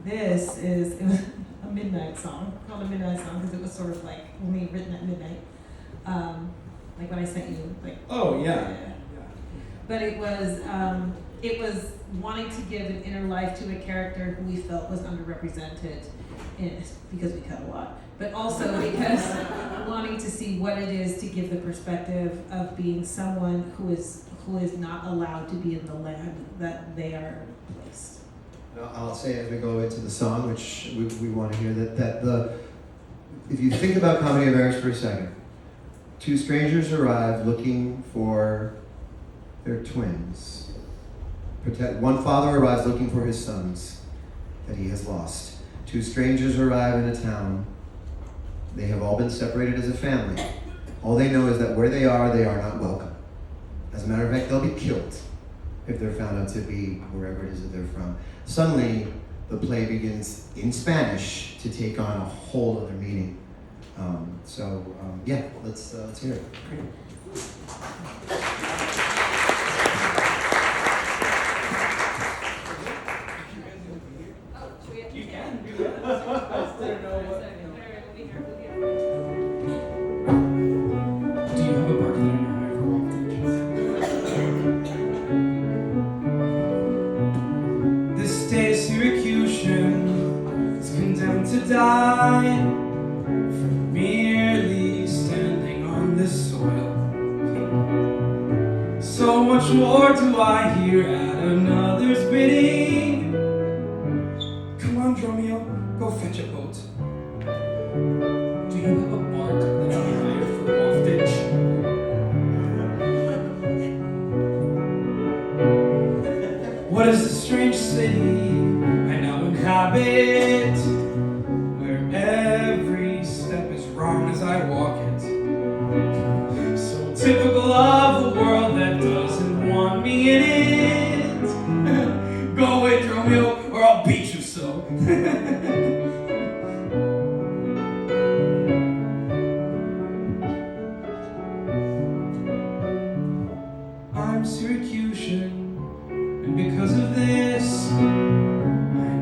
Speaker 3: this is it was a midnight song, called a midnight song because it was sort of like only written at midnight, like when I sent you like.
Speaker 2: Oh yeah.
Speaker 3: But it was wanting to give an inner life to a character who we felt was underrepresented, because we cut a lot, but also because wanting to see what it is to give the perspective of being someone who is not allowed to be in the land that they are placed.
Speaker 1: I'll say as we go into the song, which we want to hear, that if you think about Comedy of Errors for a second, two strangers arrive looking for their twins. One father arrives looking for his sons that he has lost. Two strangers arrive in a town. They have all been separated as a family. All they know is that where they are not welcome. As a matter of fact, they'll be killed if they're found out to be wherever it is that they're from. Suddenly, the play begins in Spanish to take on a whole other meaning. Let's hear it. Great.
Speaker 9: Die for merely standing on this soil. So much more do I hear at another's bidding. Come on, Dromio, go fetch a boat. Do you have a bark that I hire for waftage? What is this strange city I now inhabit? Every step is wrong as I walk it. So typical of the world that doesn't want me in it. Go away, Dromio, or I'll beat you so. I'm Syracusan, and because of this, I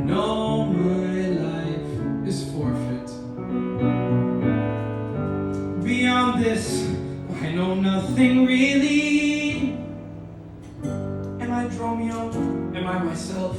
Speaker 9: know my life is forfeit. Beyond this, I know nothing really. Am I Dromio? Am I myself?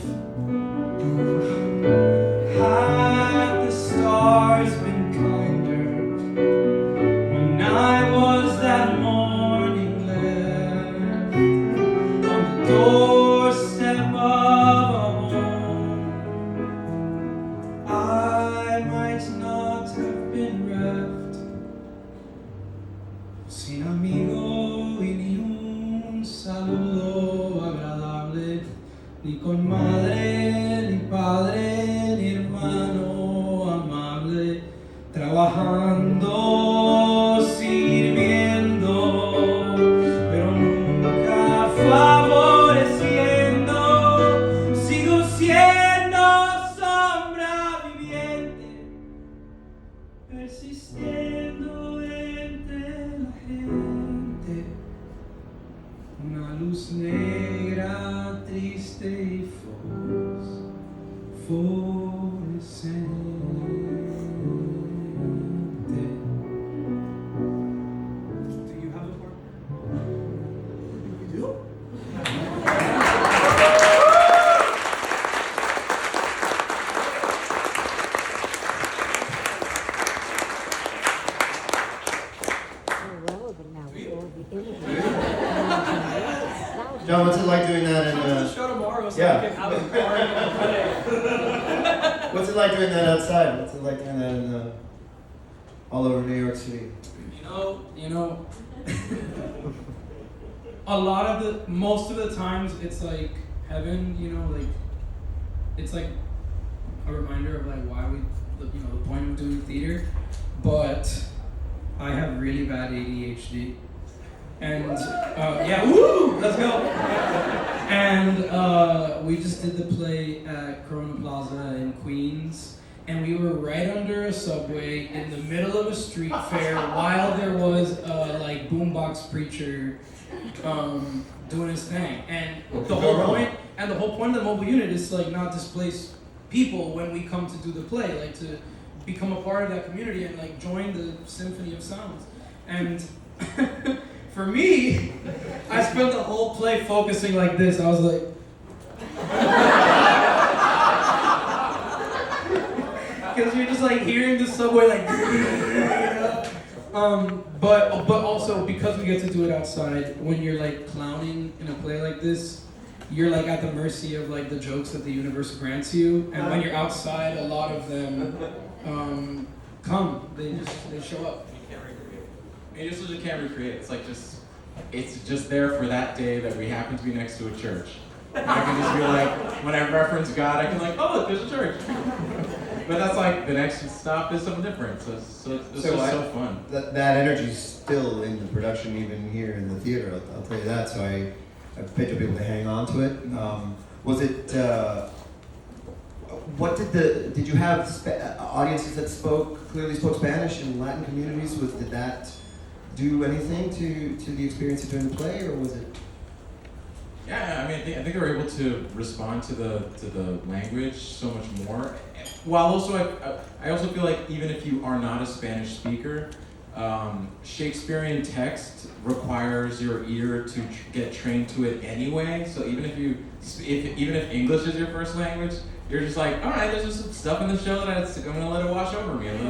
Speaker 9: Do you have a partner? You do?
Speaker 8: More relevant now with all the images.
Speaker 1: John, what's it like doing that in,
Speaker 9: Come to the show tomorrow so
Speaker 1: yeah.
Speaker 9: I can have a party and play.
Speaker 1: what's it like doing that outside? What's it like doing that in, all over New York City?
Speaker 9: You know, most of the times it's like heaven, you know, like, it's like a reminder of like why the point of doing theater, but I have really bad ADHD. And, yeah, woo, let's go. And we just did the play at Corona Plaza in Queens, and we were right under a subway in the middle of a street fair while there was a like boombox preacher doing his thing. And the whole point of the mobile unit is to like not displace people when we come to do the play, like to become a part of that community and like join the symphony of sounds. And for me, I spent the whole play focusing like this. I was like, because you're just like hearing the subway like, you know? But also because we get to do it outside, when you're like clowning in a play like this, you're like at the mercy of like the jokes that the universe grants you. And when you're outside, a lot of them they show up.
Speaker 5: You just can't recreate. It's just there for that day that we happen to be next to a church. And I can just be like, when I reference God, I can like, oh look, there's a church. But that's like the next stop is something different. So it's just so fun.
Speaker 1: That energy's still in the production, even here in the theater. I'll tell you that. So I paid to be able to hang on to it. Was it? What did you have audiences that clearly spoke Spanish in Latin communities? Did that do anything to the experience of doing the play, or was it?
Speaker 5: Yeah, I mean, I think they were able to respond to the language so much more. While also, I also feel like even if you are not a Spanish speaker, Shakespearean text requires your ear to get trained to it anyway. So even if English is your first language, you're just like, all right, there's just some stuff in the show that I'm gonna let it wash over me and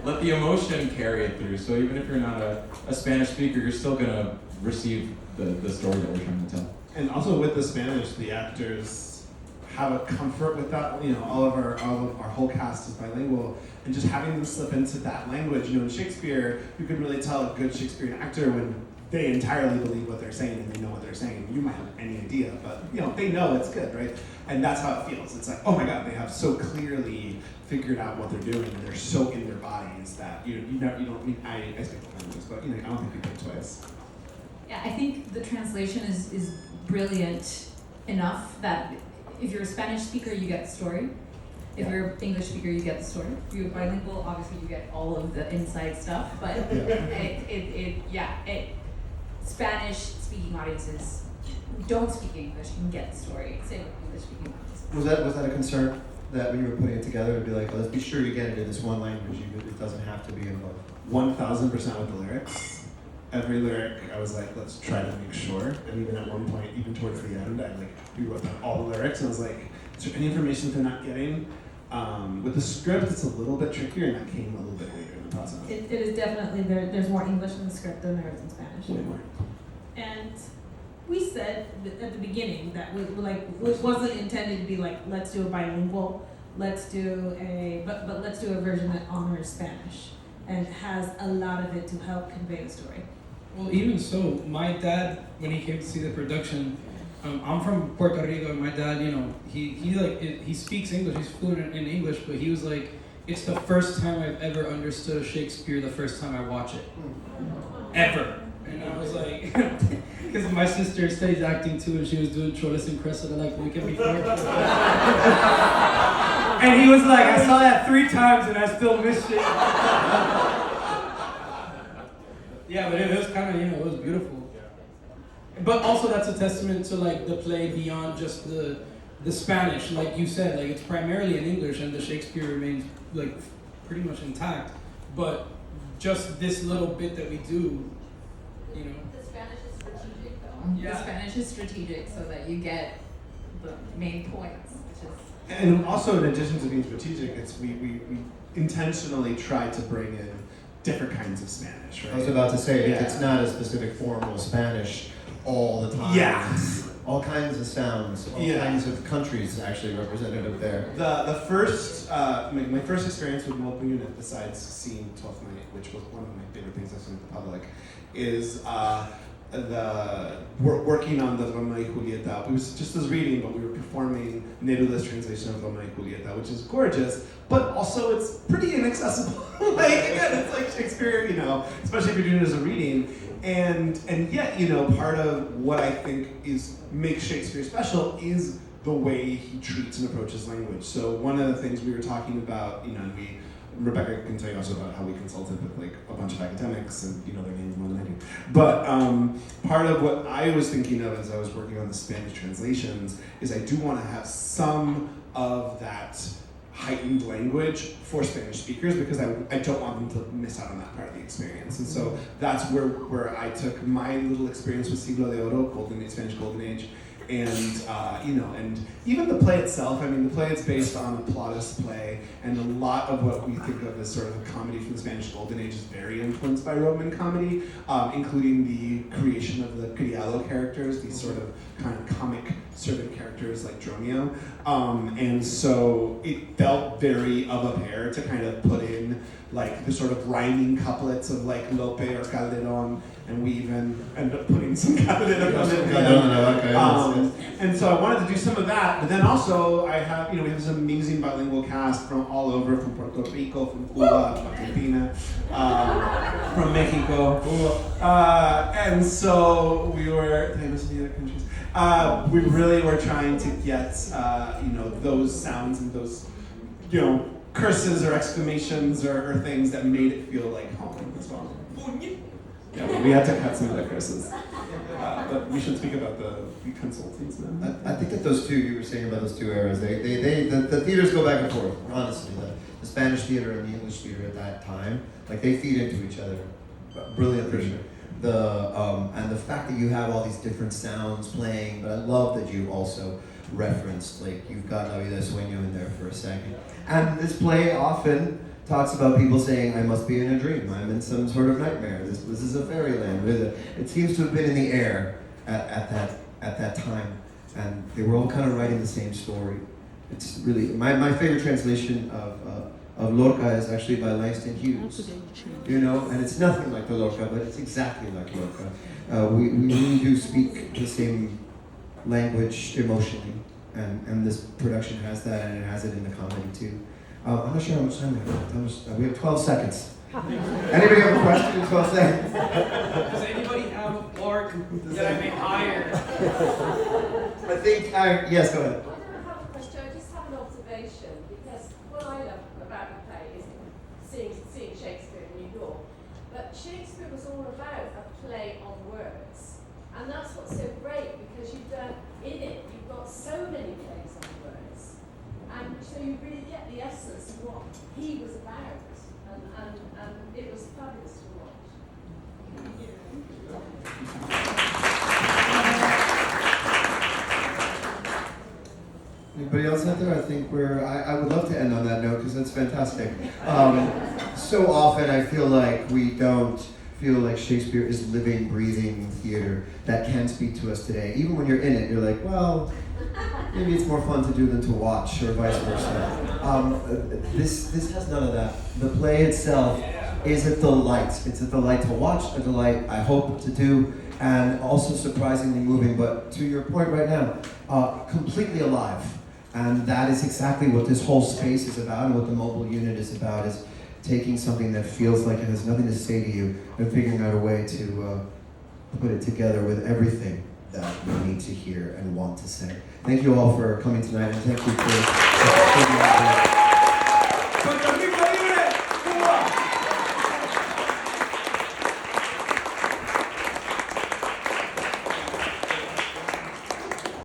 Speaker 5: let the emotion carry it through. So even if you're not a Spanish speaker, you're still gonna receive the story that we're trying to tell.
Speaker 2: And also with the Spanish, the actors have a comfort with that. You know, all of our whole cast is bilingual, and just having them slip into that language. You know, in Shakespeare, you can really tell a good Shakespearean actor when they entirely believe what they're saying and they know what they're saying. You might have any idea, but you know, they know it's good, right? And that's how it feels. It's like, oh my God, they have so clearly figured out what they're doing, and they're so in their bodies that I speak languages, but you know, I don't think we think twice.
Speaker 6: Yeah, I think the translation is brilliant enough that if you're a Spanish speaker, you get the story. If you're an English speaker, you get the story. If you're bilingual, obviously you get all of the inside stuff. But Spanish speaking audiences who don't speak English can get the story. Same with English speaking audiences.
Speaker 1: Was that a concern that when you were putting it together, to be like, let's be sure you get it in this one language. It doesn't have to be in both.
Speaker 2: 1000% with the lyrics. Every lyric, I was like, let's try to make sure. And even at one point, even towards the end, I rewrote down all the lyrics, and I was like, is there any information that they're not getting? With the script, it's a little bit trickier, and that came a little bit later in the process.
Speaker 3: It is definitely, there's more English in the script than there is in Spanish.
Speaker 2: Way more.
Speaker 3: And we said at the beginning that it wasn't intended to be like, let's do a bilingual, let's do a version that honors Spanish and has a lot of it to help convey the story.
Speaker 9: Well, even so, my dad, when he came to see the production, I'm from Puerto Rico, and my dad, you know, he speaks English, he's fluent in English, but he was like, it's the first time I've ever understood Shakespeare the first time I watch it. Ever. And I was like, because my sister studies acting too, and she was doing Choreographer and Cressida like the weekend before. And he was like, I saw that 3 times and I still missed it. Yeah, but it was kind of, it was beautiful. But also that's a testament to like the play beyond just the the Spanish, like you said, like it's primarily in English, and the Shakespeare remains like pretty much intact. But just this little bit that we do, you know.
Speaker 10: The Spanish is strategic, though.
Speaker 9: Yeah.
Speaker 10: The Spanish is strategic so that you get the main points, which is.
Speaker 2: And also, in addition to being strategic, it's we intentionally try to bring in different kinds of Spanish, right?
Speaker 1: I was about to say,
Speaker 2: Yeah.
Speaker 1: it's not a specific formal Spanish all the time.
Speaker 2: Yeah.
Speaker 1: All kinds of sounds, all
Speaker 2: Yeah.
Speaker 1: kinds of countries actually represented up there.
Speaker 2: The first my first experience with mobile unit, besides seeing 12th Night, which was one of my favorite things I've seen in the public, is working on the Romeo y Julieta. We was just as reading, but we were performing Neruda's translation of Romeo y Julieta, which is gorgeous, but also it's pretty inaccessible. Like again, it's like Shakespeare, you know, especially if you're doing it as a reading. And yet, you know, part of what I think makes Shakespeare special is the way he treats and approaches language. So one of the things we were talking about, you know, and Rebecca can tell you also about how we consulted with like a bunch of academics and you know their names more than I do. But part of what I was thinking of as I was working on the Spanish translations is I do want to have some of that heightened language for Spanish speakers because I don't want them to miss out on that part of the experience. And so that's where I took my little experience with Siglo de Oro, Spanish Golden Age, and you know, and even the play itself. I mean, the play is based on a Plautus play, and a lot of what we think of as sort of a comedy from the Spanish Golden Age is very influenced by Roman comedy, including the creation of the criado characters, these sort of kind of comic servant characters like Dromio, and so it felt very of a pair to kind of put in like the sort of rhyming couplets of like Lope or Calderon, and we even ended up putting some Calderon on it. And so I wanted to do some of that, but then also we have this amazing bilingual cast from all over, from Puerto Rico, from Cuba, Argentina, from Mexico, and so we were, did I miss any other countries? We really were trying to get, those sounds and those, curses or exclamations or things that made it feel like home as well. Yeah, we had to cut some of the curses. But we should speak about the consultants now.
Speaker 1: I think that those two, you were saying about those two eras, the theaters go back and forth, honestly. The Spanish theater and the English theater at that time, like they feed into each other brilliantly. And the fact that you have all these different sounds playing, but I love that you also referenced, like you've got La Vida Sueño in there for a second. And this play often talks about people saying, I must be in a dream, I'm in some sort of nightmare, this is a fairyland. It seems to have been in the air at that time, and they were all kind of writing the same story. It's really, my favorite translation of Lorca is actually by Langston Hughes, and it's nothing like the Lorca, but it's exactly like Lorca. We really do speak the same language emotionally, and this production has that, and it has it in the comedy too. I'm not sure how much time we have. We have 12 seconds. Anybody have a question in 12 seconds?
Speaker 9: Does anybody have a bark that I may hire?
Speaker 1: I think, yes, go ahead.
Speaker 10: I don't have a question, I just have an observation, because what I love about the play is seeing Shakespeare in New York. But Shakespeare was all about a play on words. And that's what's so great, because you've got so many plays on words. And so you really get the essence of what he was about. And it was fabulous to watch.
Speaker 1: Anybody else out there? I think I would love to end on that note because that's fantastic. So often I feel like we don't feel like Shakespeare is living, breathing theater that can speak to us today. Even when you're in it, you're like, well, maybe it's more fun to do than to watch, or vice versa. This has none of that. The play itself is a delight. It's a delight to watch, a delight I hope to do, and also surprisingly moving, but to your point right now, completely alive. And that is exactly what this whole space is about, and what the mobile unit is about, is taking something that feels like it has nothing to say to you and figuring out a way to put it together with everything that we need to hear and want to say. Thank you all for coming tonight, and thank you for